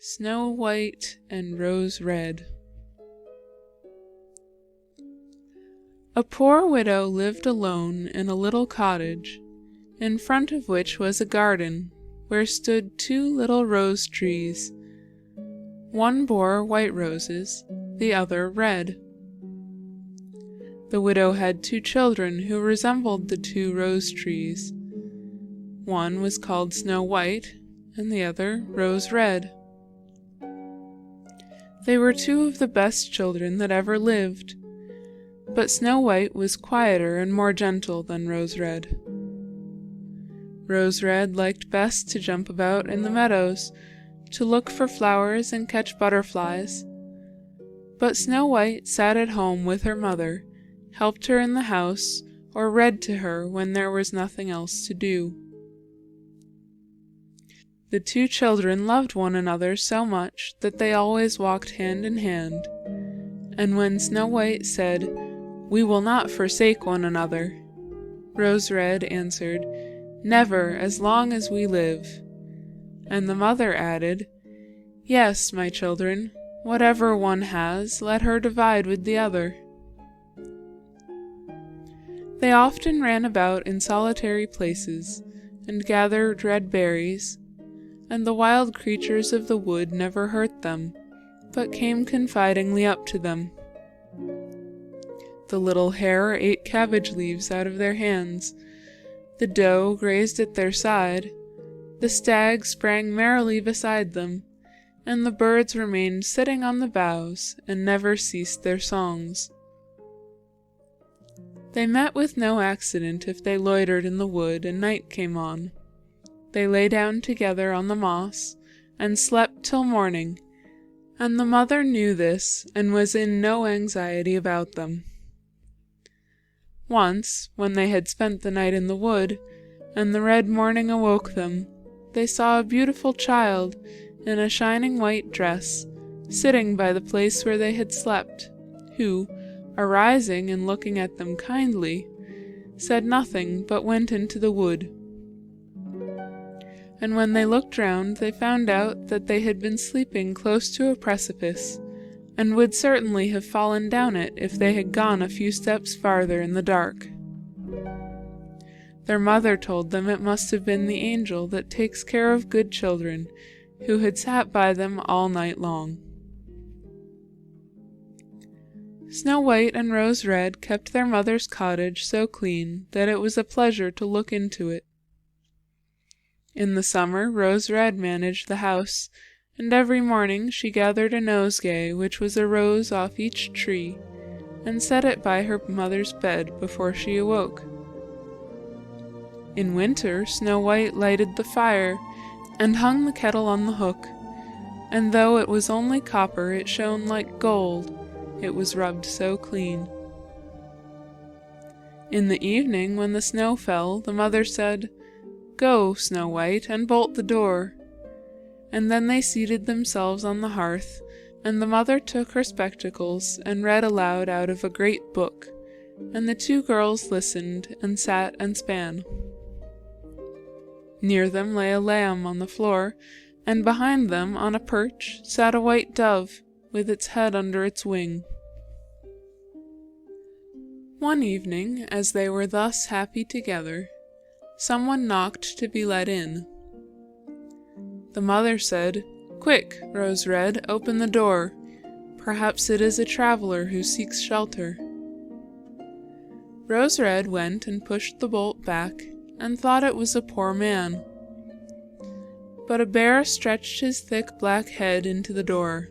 Snow White and Rose Red. A poor widow lived alone in a little cottage, in front of which was a garden, where stood 2 little rose trees. One bore white roses, the other red. The widow had 2 children who resembled the 2 rose trees. One was called Snow White, and the other Rose Red. They were 2 of the best children that ever lived, but Snow White was quieter and more gentle than Rose Red. Rose Red liked best to jump about in the meadows, to look for flowers and catch butterflies, but Snow White sat at home with her mother, helped her in the house, or read to her when there was nothing else to do. The 2 children loved one another so much that they always walked hand in hand, and when Snow White said, "We will not forsake one another," Rose Red answered, "Never, as long as we live." And the mother added, "Yes, my children, whatever one has, let her divide with the other." They often ran about in solitary places, and gathered red berries, and the wild creatures of the wood never hurt them, but came confidingly up to them. The little hare ate cabbage leaves out of their hands, the doe grazed at their side, the stag sprang merrily beside them, and the birds remained sitting on the boughs and never ceased their songs. They met with no accident if they loitered in the wood and night came on. They lay down together on the moss, and slept till morning, and the mother knew this, and was in no anxiety about them. Once, when they had spent the night in the wood, and the red morning awoke them, they saw a beautiful child, in a shining white dress, sitting by the place where they had slept, who, arising and looking at them kindly, said nothing, but went into the wood. And when they looked round, they found out that they had been sleeping close to a precipice, and would certainly have fallen down it if they had gone a few steps farther in the dark. Their mother told them it must have been the angel that takes care of good children, who had sat by them all night long. Snow White and Rose Red kept their mother's cottage so clean that it was a pleasure to look into it. In the summer, Rose Red managed the house, and every morning she gathered a nosegay which was a rose off each tree, and set it by her mother's bed before she awoke. In winter, Snow White lighted the fire, and hung the kettle on the hook, and though it was only copper, it shone like gold, it was rubbed so clean. In the evening, when the snow fell, the mother said, "Go, Snow White, and bolt the door." And then they seated themselves on the hearth, and the mother took her spectacles and read aloud out of a great book, and the 2 girls listened and sat and span. Near them lay a lamb on the floor, and behind them, on a perch, sat a white dove, with its head under its wing. One evening, as they were thus happy together, someone knocked to be let in. The mother said, "Quick, Rose Red, open the door. Perhaps it is a traveler who seeks shelter." Rose Red went and pushed the bolt back, and thought it was a poor man. But a bear stretched his thick black head into the door.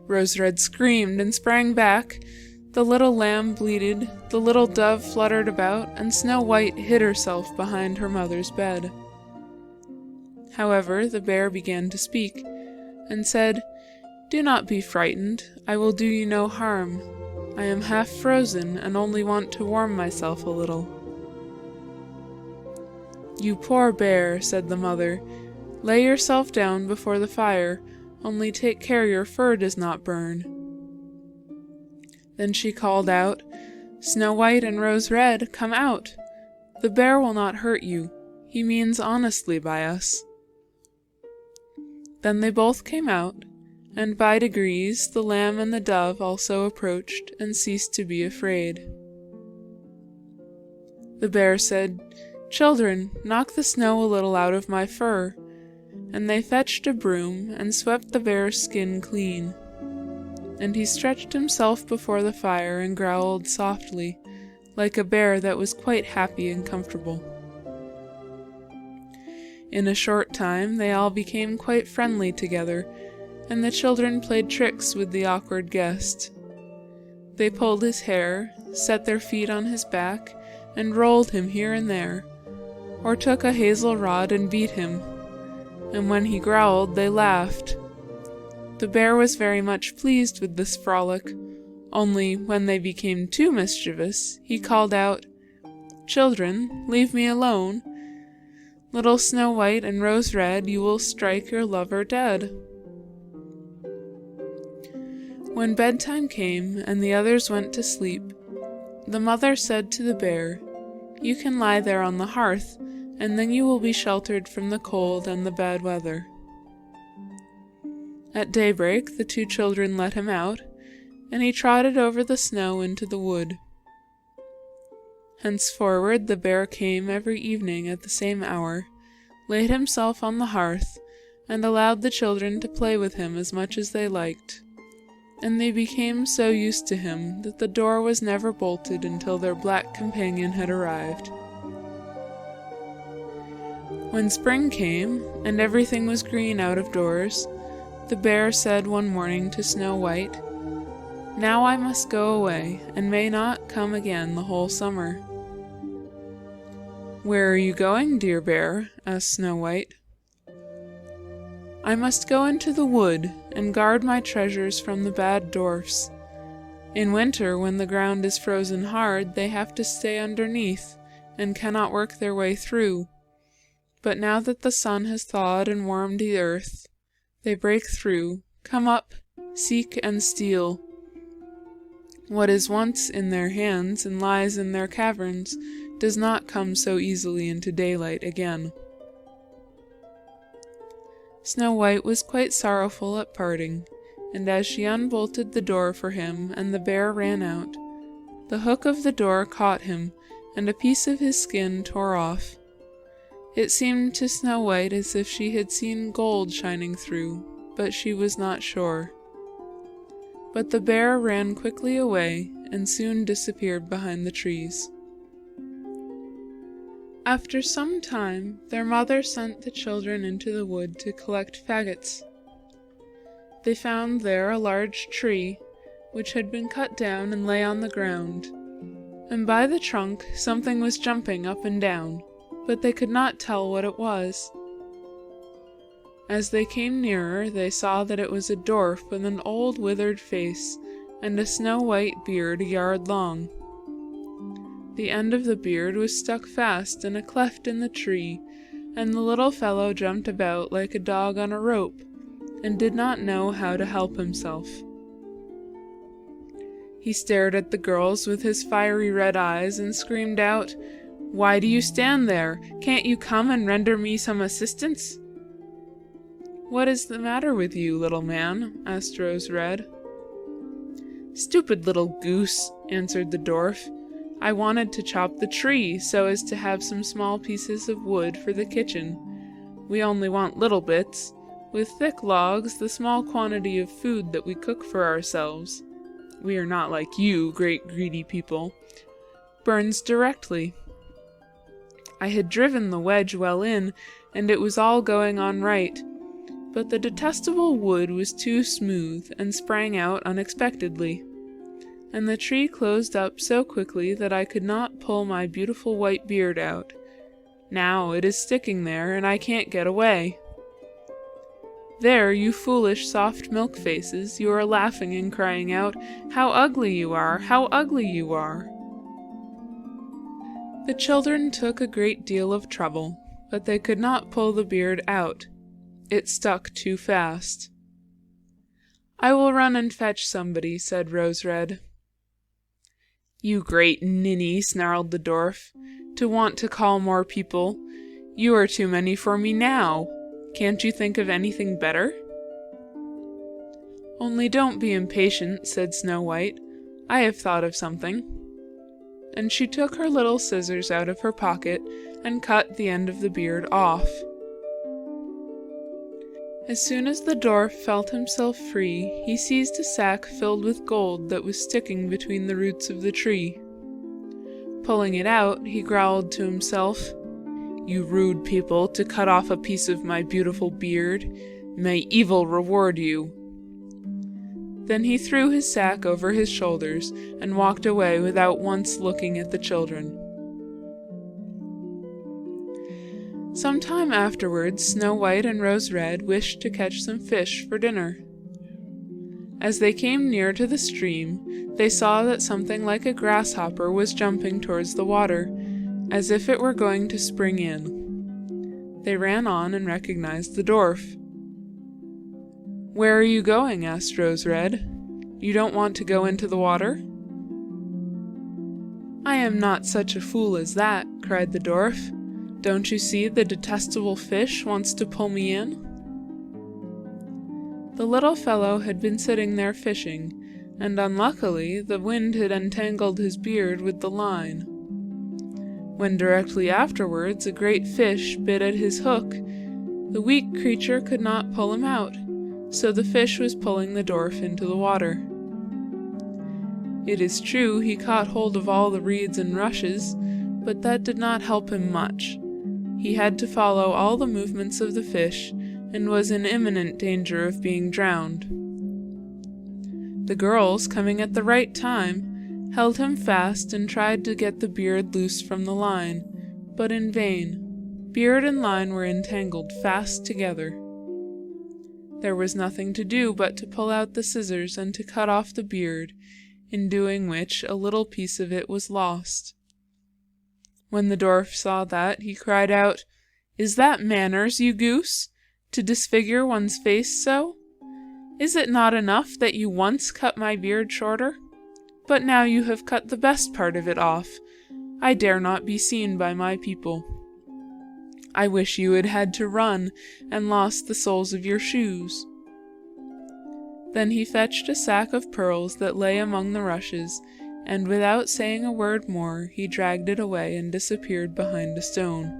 Rose Red screamed and sprang back. The little lamb bleated, the little dove fluttered about, and Snow White hid herself behind her mother's bed. However, the bear began to speak, and said, "Do not be frightened, I will do you no harm. I am half frozen, and only want to warm myself a little." "You poor bear," said the mother, "lay yourself down before the fire, only take care your fur does not burn." Then she called out, "Snow White and Rose Red, come out. The bear will not hurt you. He means honestly by us." Then they both came out, and by degrees the lamb and the dove also approached and ceased to be afraid. The bear said, "Children, knock the snow a little out of my fur," and they fetched a broom and swept the bear's skin clean. And he stretched himself before the fire and growled softly, like a bear that was quite happy and comfortable. In a short time they all became quite friendly together, and the children played tricks with the awkward guest. They pulled his hair, set their feet on his back, and rolled him here and there, or took a hazel rod and beat him, and when he growled they laughed. The bear was very much pleased with this frolic, only when they became too mischievous, he called out, "Children, leave me alone. Little Snow White and Rose Red, you will strike your lover dead." When bedtime came and the others went to sleep, the mother said to the bear, "You can lie there on the hearth, and then you will be sheltered from the cold and the bad weather." At daybreak the two children let him out, and he trotted over the snow into the wood. Henceforward the bear came every evening at the same hour, laid himself on the hearth, and allowed the children to play with him as much as they liked, and they became so used to him that the door was never bolted until their black companion had arrived. When spring came, and everything was green out of doors, the bear said one morning to Snow White, "Now I must go away, and may not come again the whole summer." "Where are you going, dear bear?" asked Snow White. "I must go into the wood, and guard my treasures from the bad dwarfs. In winter, when the ground is frozen hard, they have to stay underneath, and cannot work their way through. But now that the sun has thawed and warmed the earth, they break through, come up, seek and steal. What is once in their hands and lies in their caverns does not come so easily into daylight again." Snow White was quite sorrowful at parting, and as she unbolted the door for him and the bear ran out, the hook of the door caught him, and a piece of his skin tore off. It seemed to Snow White as if she had seen gold shining through, but she was not sure. But the bear ran quickly away and soon disappeared behind the trees. After some time, their mother sent the children into the wood to collect faggots. They found there a large tree, which had been cut down and lay on the ground, and by the trunk something was jumping up and down, but they could not tell what it was. As they came nearer, they saw that it was a dwarf with an old withered face and a snow-white beard a yard long. The end of the beard was stuck fast in a cleft in the tree, and the little fellow jumped about like a dog on a rope, and did not know how to help himself. He stared at the girls with his fiery red eyes and screamed out, "Why do you stand there? Can't you come and render me some assistance?" "What is the matter with you, little man?" asked Rose Red. "Stupid little goose," answered the dwarf. "I wanted to chop the tree so as to have some small pieces of wood for the kitchen. We only want little bits. With thick logs, the small quantity of food that we cook for ourselves, we are not like you, great greedy people, burns directly. I had driven the wedge well in, and it was all going on right, but the detestable wood was too smooth and sprang out unexpectedly, and the tree closed up so quickly that I could not pull my beautiful white beard out. Now it is sticking there, and I can't get away. There, you foolish soft milk faces, you are laughing and crying out, 'How ugly you are! How ugly you are!'" The children took a great deal of trouble, but they could not pull the beard out. It stuck too fast. "I will run and fetch somebody," said Rose Red. "You great ninny," snarled the dwarf, "to want to call more people. You are too many for me now. Can't you think of anything better?" "Only don't be impatient," said Snow White. "I have thought of something." And she took her little scissors out of her pocket and cut the end of the beard off. As soon as the dwarf felt himself free, he seized a sack filled with gold that was sticking between the roots of the tree. Pulling it out, he growled to himself, "You rude people, to cut off a piece of my beautiful beard! May evil reward you!" Then he threw his sack over his shoulders and walked away without once looking at the children. Some time afterwards, Snow White and Rose Red wished to catch some fish for dinner. As they came near to the stream, they saw that something like a grasshopper was jumping towards the water, as if it were going to spring in. They ran on and recognized the dwarf. "Where are you going?" asked Rose Red. "You don't want to go into the water?" "I am not such a fool as that," cried the dwarf. "Don't you see the detestable fish wants to pull me in?" The little fellow had been sitting there fishing, and unluckily the wind had entangled his beard with the line. When directly afterwards a great fish bit at his hook, the weak creature could not pull him out, so the fish was pulling the dwarf into the water. It is true he caught hold of all the reeds and rushes, but that did not help him much. He had to follow all the movements of the fish, and was in imminent danger of being drowned. The girls, coming at the right time, held him fast and tried to get the beard loose from the line, but in vain. Beard and line were entangled fast together. There was nothing to do but to pull out the scissors and to cut off the beard, in doing which a little piece of it was lost. When the dwarf saw that, he cried out, "Is that manners, you goose, to disfigure one's face so? Is it not enough that you once cut my beard shorter? But now you have cut the best part of it off. I dare not be seen by my people. I wish you had had to run and lost the soles of your shoes." Then he fetched a sack of pearls that lay among the rushes, and without saying a word more, he dragged it away and disappeared behind a stone.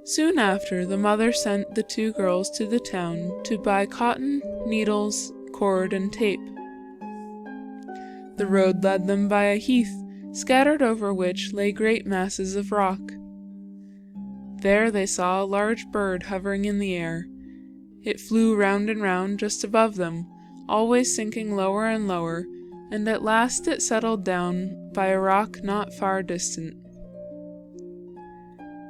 Soon after, the mother sent the two girls to the town to buy cotton, needles, cord, and tape. The road led them by a heath, scattered over which lay great masses of rock. There they saw a large bird hovering in the air. It flew round and round just above them, always sinking lower and lower, and at last it settled down by a rock not far distant.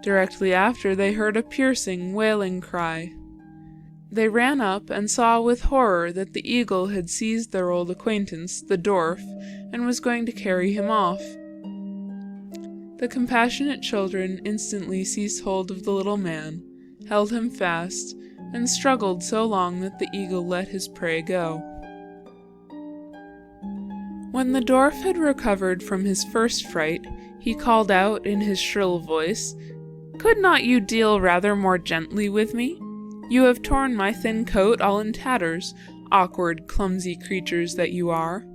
Directly after, they heard a piercing, wailing cry. They ran up and saw with horror that the eagle had seized their old acquaintance, the dwarf, and was going to carry him off. The compassionate children instantly seized hold of the little man, held him fast, and struggled so long that the eagle let his prey go. When the dwarf had recovered from his first fright, he called out in his shrill voice, "Could not you deal rather more gently with me? You have torn my thin coat all in tatters, awkward, clumsy creatures that you are."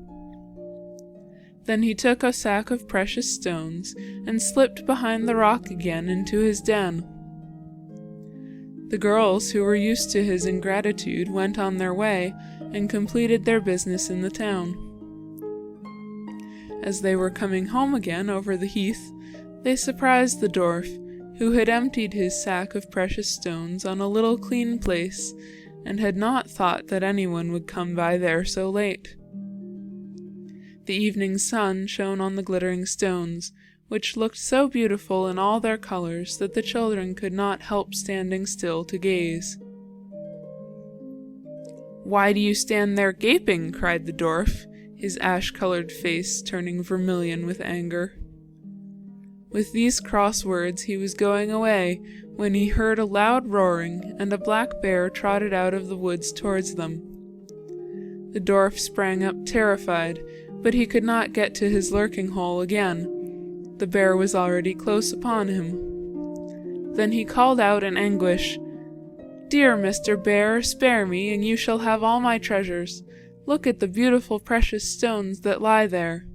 Then he took a sack of precious stones and slipped behind the rock again into his den. The girls, who were used to his ingratitude, went on their way and completed their business in the town. As they were coming home again over the heath, they surprised the dwarf, who had emptied his sack of precious stones on a little clean place, and had not thought that anyone would come by there so late. The evening sun shone on the glittering stones, which looked so beautiful in all their colors that the children could not help standing still to gaze. "Why do you stand there gaping?" cried the dwarf, his ash-colored face turning vermilion with anger. With these cross words he was going away, when he heard a loud roaring, and a black bear trotted out of the woods towards them. The dwarf sprang up terrified, but he could not get to his lurking hole again. The bear was already close upon him. Then he called out in anguish, "Dear Mr. Bear, spare me, and you shall have all my treasures. Look at the beautiful precious stones that lie there.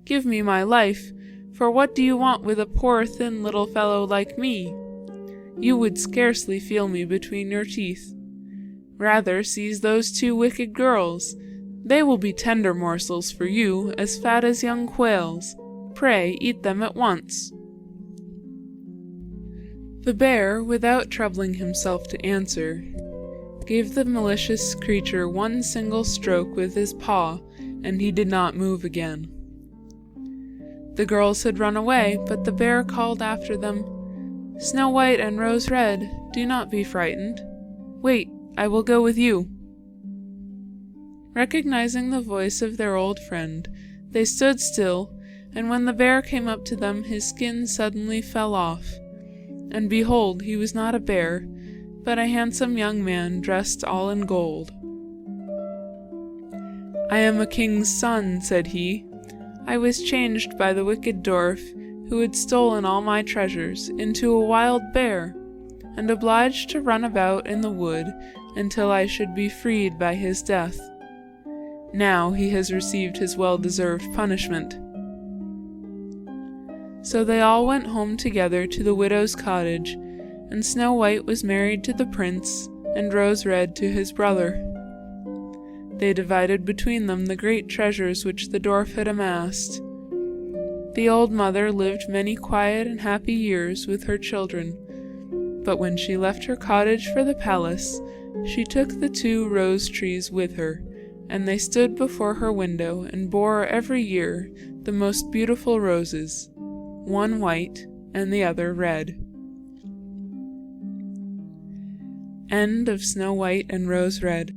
Give me my life, for what do you want with a poor thin little fellow like me? You would scarcely feel me between your teeth. Rather seize those two wicked girls. They will be tender morsels for you, as fat as young quails. Pray eat them at once." The bear, without troubling himself to answer, gave the malicious creature one single stroke with his paw, and he did not move again. The girls had run away, but the bear called after them, "Snow White and Rose Red, do not be frightened. Wait, I will go with you." Recognizing the voice of their old friend, they stood still, and when the bear came up to them, his skin suddenly fell off, and behold, he was not a bear, but a handsome young man dressed all in gold. "I am a king's son," said he. "I was changed by the wicked dwarf, who had stolen all my treasures, into a wild bear, and obliged to run about in the wood until I should be freed by his death. Now he has received his well-deserved punishment." So they all went home together to the widow's cottage, and Snow White was married to the prince, and Rose Red to his brother. They divided between them the great treasures which the dwarf had amassed. The old mother lived many quiet and happy years with her children, but when she left her cottage for the palace, she took the two rose trees with her, and they stood before her window and bore every year the most beautiful roses, one white and the other red. End of Snow White and Rose Red.